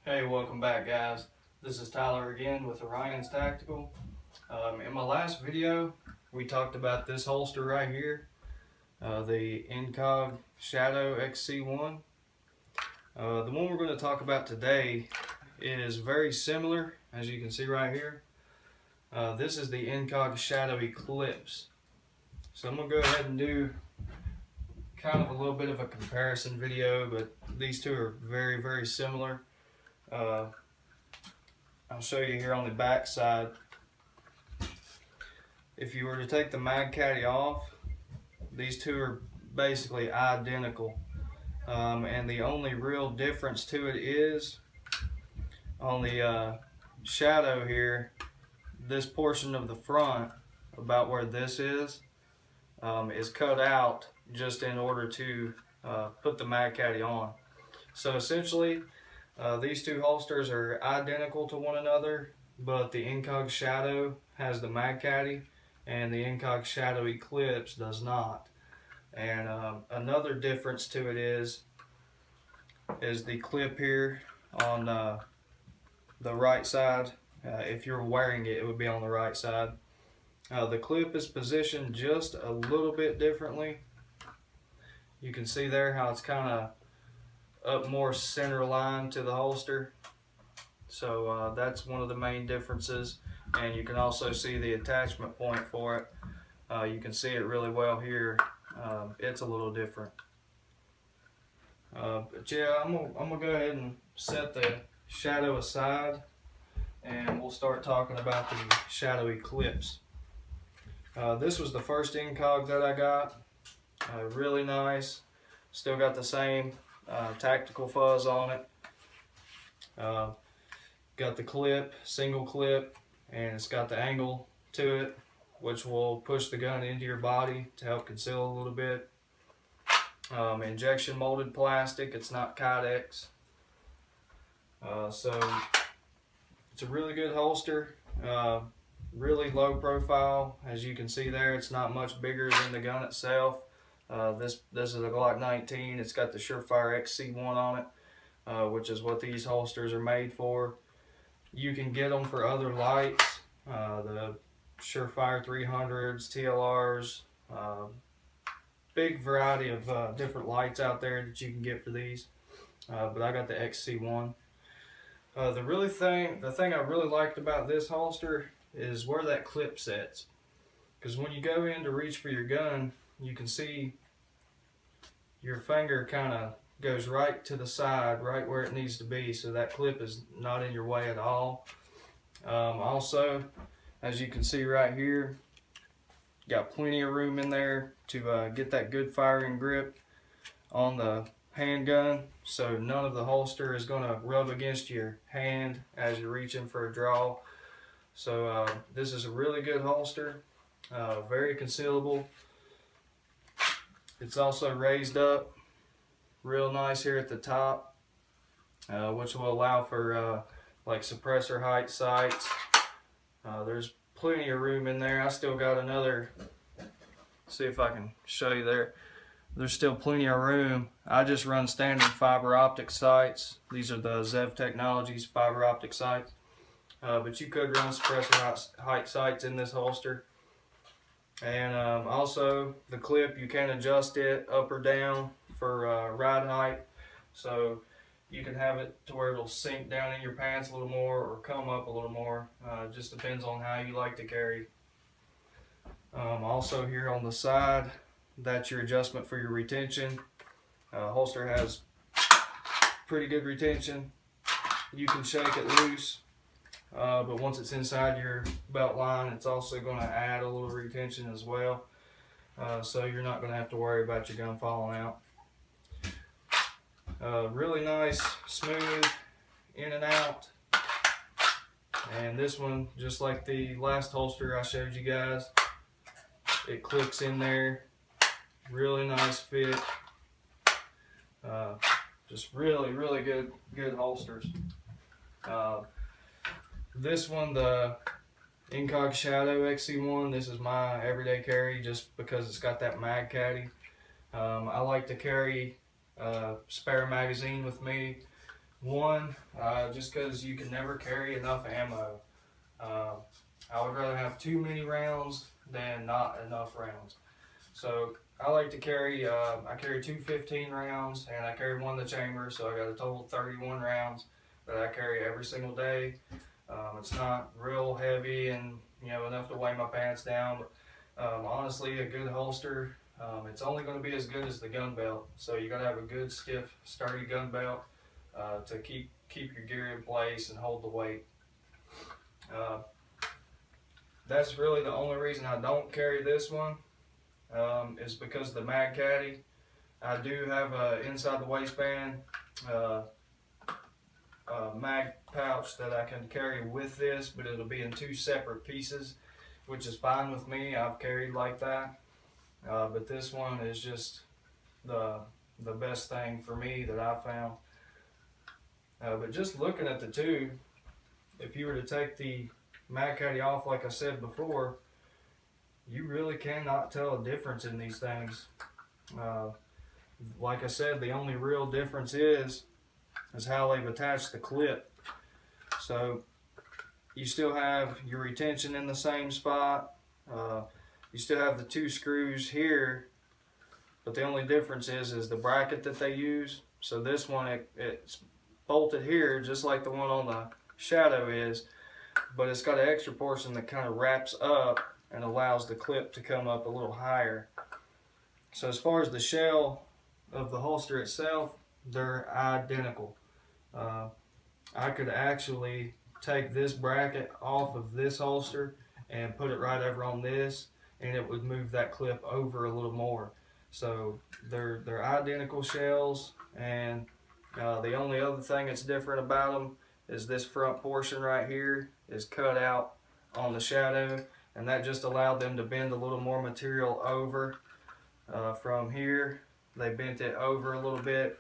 Hey, welcome back guys. This is Tyler again with Orion's Tactical. In my last video, we talked about this holster right here, the Incog Shadow XC1. The one we're going to talk about today is very similar, as you can see right here. This is the Incog Shadow Eclipse. So I'm going to go ahead and do kind of a little bit of a comparison video, but these two are very similar. I'll show you here on the back side. If you were to take the mag caddy off, these two are basically identical, and the only real difference to it is on the Shadow here, this portion of the front, about where this is cut out just in order to put the mag caddy on. So essentially these two holsters are identical to one another, but the Incog Shadow has the mag caddy and the Incog Shadow Eclipse does not. And another difference to it is the clip here on the right side. If you're wearing it, it would be on the right side. The clip is positioned just a little bit differently. You can see there how it's kind of up more center line to the holster. So that's one of the main differences, and you can also see the attachment point for it. You can see it really well here. It's a little different. But yeah, I'm gonna go ahead and set the Shadow aside, and we'll start talking about the Shadow Eclipse. This was the first Incog that I got. Really nice. Still got the same tactical fuzz on it. Got the clip, single clip, and it's got the angle to it, which will push the gun into your body to help conceal a little bit. Injection molded plastic, it's not Kydex. So it's a really good holster, really low profile. As you can see there, it's not much bigger than the gun itself. This is a Glock 19. It's got the Surefire XC1 on it, which is what these holsters are made for. You can get them for other lights, the Surefire 300s, TLRs, big variety of different lights out there that you can get for these. But I got the XC1. The thing I really liked about this holster is where that clip sets. Because when you go in to reach for your gun, you can see your finger kind of goes right to the side, right where it needs to be, so that clip is not in your way at all. Also, as you can see right here, got plenty of room in there to get that good firing grip on the handgun, so none of the holster is going to rub against your hand as you're reaching for a draw. So this is a really good holster, very concealable. It's also raised up real nice here at the top, which will allow for like suppressor height sights. There's plenty of room in there. I still got another, see if I can show you there. There's still plenty of room. I just run standard fiber optic sights. These are the Zev Technologies fiber optic sights. But you could run suppressor height sights in this holster. And also the clip, you can adjust it up or down for ride height, so you can have it to where it'll sink down in your pants a little more or come up a little more. Just depends on how you like to carry. Also here on the side, that's your adjustment for your retention. Holster has pretty good retention. You can shake it loose, but once it's inside your belt line, it's also going to add a little retention as well. So you're not going to have to worry about your gun falling out. Really nice, smooth in and out. And this one, just like the last holster I showed you guys, it clicks in there. Really nice fit. Just really good holsters. This one, the Incog Shadow XC1, this is my everyday carry just because it's got that mag caddy. I like to carry a spare magazine with me One, just because you can never carry enough ammo. I would rather have too many rounds than not enough rounds. So I like to carry, I carry two 15 rounds, and I carry one in the chamber, so I got a total of 31 rounds that I carry every single day. It's not real heavy and enough to weigh my pants down, but honestly, a good holster, it's only going to be as good as the gun belt. So you got to have a good, stiff, sturdy gun belt to keep your gear in place and hold the weight. That's really the only reason I don't carry this one, is because of the mag caddy. I do have inside the waistband mag pouch that I can carry with this, but it'll be in two separate pieces, which is fine with me. I've carried like that, but this one is just the best thing for me that I found. But just looking at the two, if you were to take the mag caddy off, like I said before, you really cannot tell a difference in these things. Like I said, the only real difference is how they've attached the clip. So you still have your retention in the same spot. You still have the two screws here, but the only difference is the bracket that they use. So this one, it's bolted here just like the one on the Shadow is, but it's got an extra portion that kind of wraps up and allows the clip to come up a little higher. So as far as the shell of the holster itself, they're identical. I could actually take this bracket off of this holster and put it right over on this, and it would move that clip over a little more. So they're identical shells, and the only other thing that's different about them is this front portion right here is cut out on the Shadow, and that just allowed them to bend a little more material over. From here, they bent it over a little bit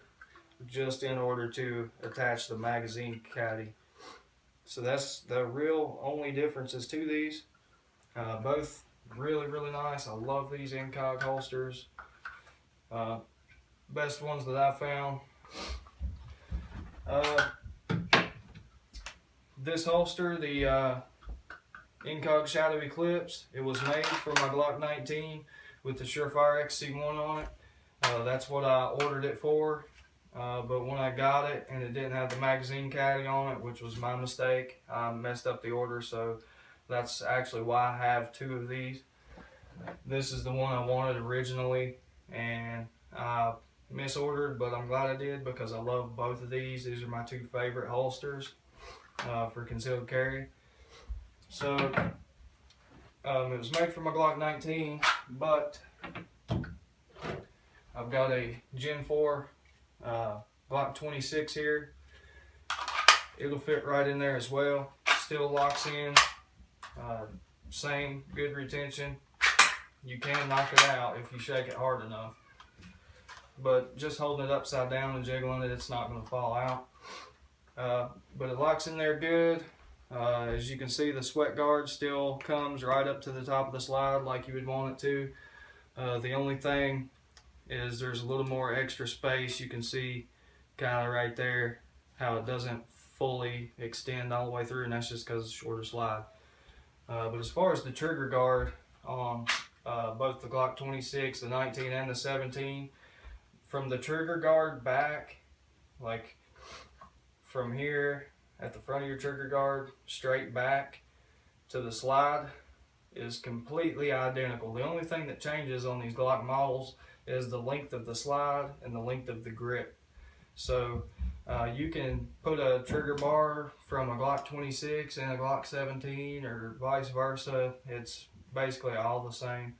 just in order to attach the magazine caddy. So that's the real only differences to these. Both really nice. I love these Incog holsters. Best ones that I found. This holster, the Incog Shadow Eclipse, it was made for my Glock 19 with the Surefire XC1 on it. That's what I ordered it for. But when I got it and it didn't have the magazine caddy on it, which was my mistake, I messed up the order, so that's actually why I have two of these. This is the one I wanted originally, and I misordered, but I'm glad I did because I love both of these. These are my two favorite holsters for concealed carry. So it was made for my Glock 19, but I've got a Gen 4 Glock 26 here. It'll fit right in there as well. Still locks in. Same good retention. You can knock it out if you shake it hard enough. But just holding it upside down and jiggling it, it's not going to fall out. But it locks in there good. As you can see, the sweat guard still comes right up to the top of the slide like you would want it to. The only thing is there's a little more extra space. You can see kind of right there how it doesn't fully extend all the way through, and that's just because it's a shorter slide. But as far as the trigger guard on both the Glock 26, the 19, and the 17, from the trigger guard back, like from here at the front of your trigger guard straight back to the slide, is completely identical. The only thing that changes on these Glock models is the length of the slide and the length of the grip. So you can put a trigger bar from a Glock 26 and a Glock 17 or vice versa. It's basically all the same.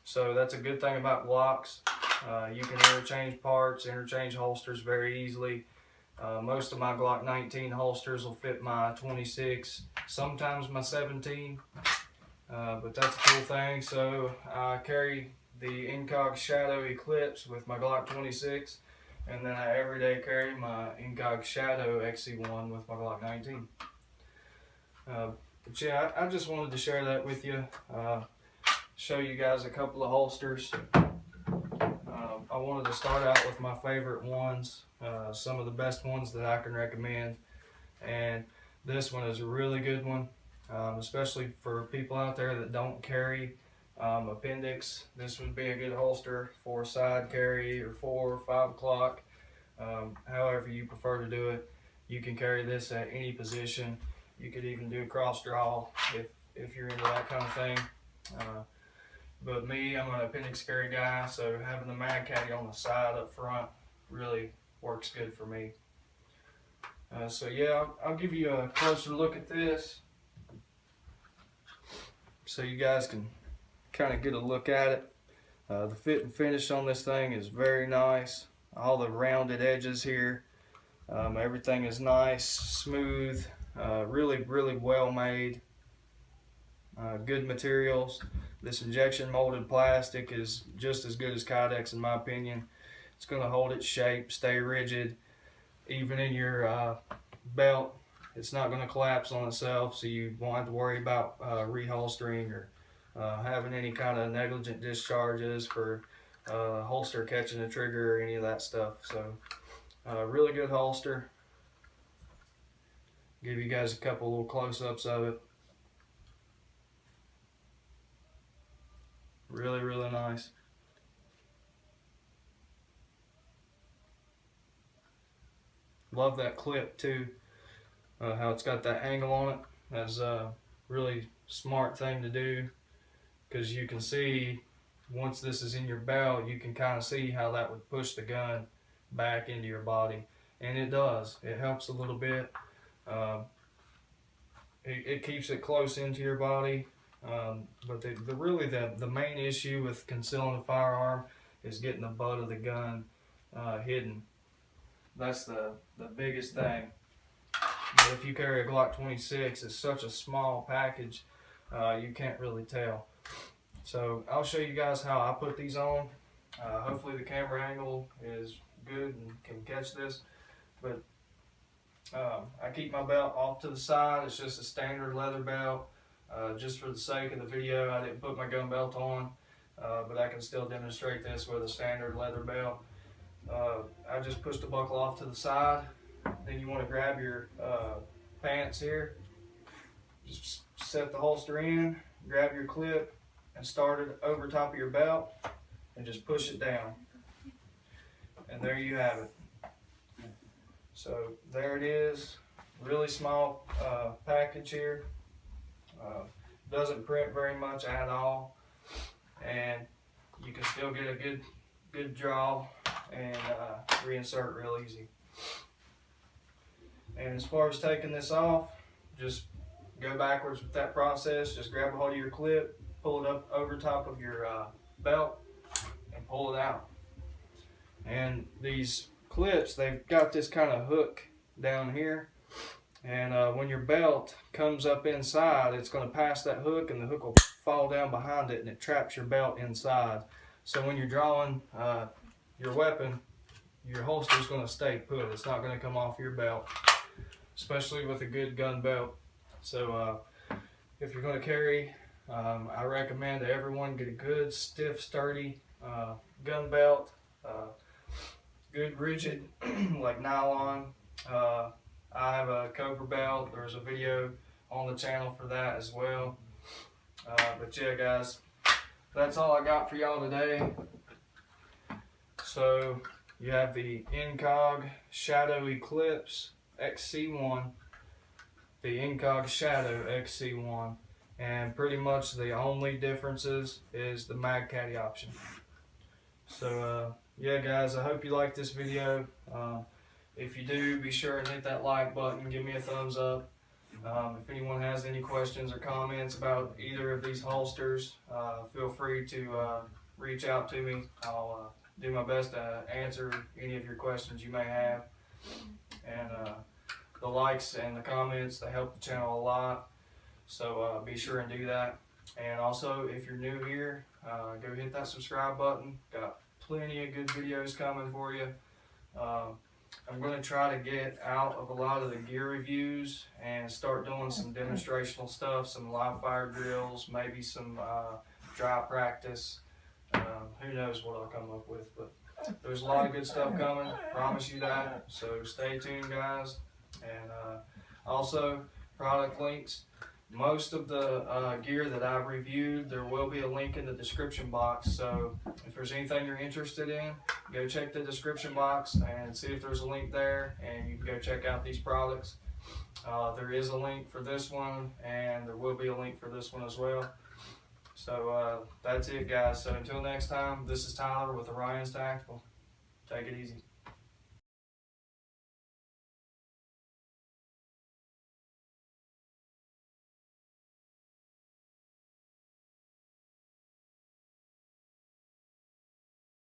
So that's a good thing about Glocks. You can interchange parts, interchange holsters very easily. Most of my Glock 19 holsters will fit my 26, sometimes my 17, but that's a cool thing. So I carry the Incog Shadow Eclipse with my Glock 26, and then I everyday carry my Incog Shadow XC1 with my Glock 19. But yeah, I just wanted to share that with you, show you guys a couple of holsters. I wanted to start out with my favorite ones, some of the best ones that I can recommend, and this one is a really good one, especially for people out there that don't carry appendix. This would be a good holster for side carry or 4 or 5 o'clock, however you prefer to do it. You can carry this at any position. You could even do a cross draw if you're into that kind of thing. But me, I'm an appendix carry guy, so having the mag caddy on the side up front really works good for me. So yeah, I'll give you a closer look at this so you guys can kind of get a look at it. The fit and finish on this thing is very nice. All the rounded edges here, everything is nice, smooth, really well made. Good materials. This injection molded plastic is just as good as Kydex in my opinion. It's going to hold its shape, stay rigid, even in your belt. It's not going to collapse on itself, so you won't have to worry about reholstering or having any kind of negligent discharges for holster catching the trigger or any of that stuff. So really good holster. Give you guys a couple little close-ups of it. Really nice. Love that clip too, how it's got that angle on it. That's a really smart thing to do, because you can see once this is in your belt, you can kind of see how that would push the gun back into your body, and it does. It helps a little bit. It keeps it close into your body. But really the main issue with concealing a firearm is getting the butt of the gun hidden. That's the biggest thing. But if you carry a Glock 26, it's such a small package, you can't really tell. So I'll show you guys how I put these on. Hopefully the camera angle is good and can catch this. But I keep my belt off to the side. It's just a standard leather belt. Just for the sake of the video, I didn't put my gun belt on, but I can still demonstrate this with a standard leather belt. I just push the buckle off to the side. Then you want to grab your pants here, just set the holster in, grab your clip, and start it over top of your belt, and just push it down. And there you have it. So there it is. Really small package here. Doesn't print very much at all, and you can still get a good draw and reinsert real easy. And as far as taking this off, just go backwards with that process. Just grab a hold of your clip, pull it up over top of your belt, and pull it out. And these clips, they've got this kind of hook down here. And when your belt comes up inside, it's going to pass that hook, and the hook will fall down behind it, and it traps your belt inside. So when you're drawing your weapon, your holster is going to stay put. It's not going to come off your belt, especially with a good gun belt. So if you're going to carry, I recommend that everyone get a good, stiff, sturdy gun belt, good rigid, like nylon. I have a Cobra belt. There's a video on the channel for that as well. But yeah, guys, that's all I got for y'all today. So you have the Incog Shadow Eclipse XC1, the Incog Shadow XC1, and pretty much the only differences is the mag caddy option. So yeah, guys, I hope you like this video. If you do, be sure and hit that like button, give me a thumbs up. If anyone has any questions or comments about either of these holsters, feel free to reach out to me. I'll do my best to answer any of your questions you may have. And the likes and the comments, they help the channel a lot. So be sure and do that. And also, if you're new here, go hit that subscribe button. Got plenty of good videos coming for you. I'm going to try to get out of a lot of the gear reviews and start doing some demonstrational stuff, some live fire drills, maybe some dry practice. Who knows what I'll come up with, but there's a lot of good stuff coming. Promise you that. So stay tuned, guys. And also, product links. Most of the gear that I've reviewed, there will be a link in the description box. So if there's anything you're interested in, go check the description box and see if there's a link there, and you can go check out these products. There is a link for this one, and there will be a link for this one as well. So that's it, guys. So until next time, this is Tyler with Orion's Tactical. Take it easy.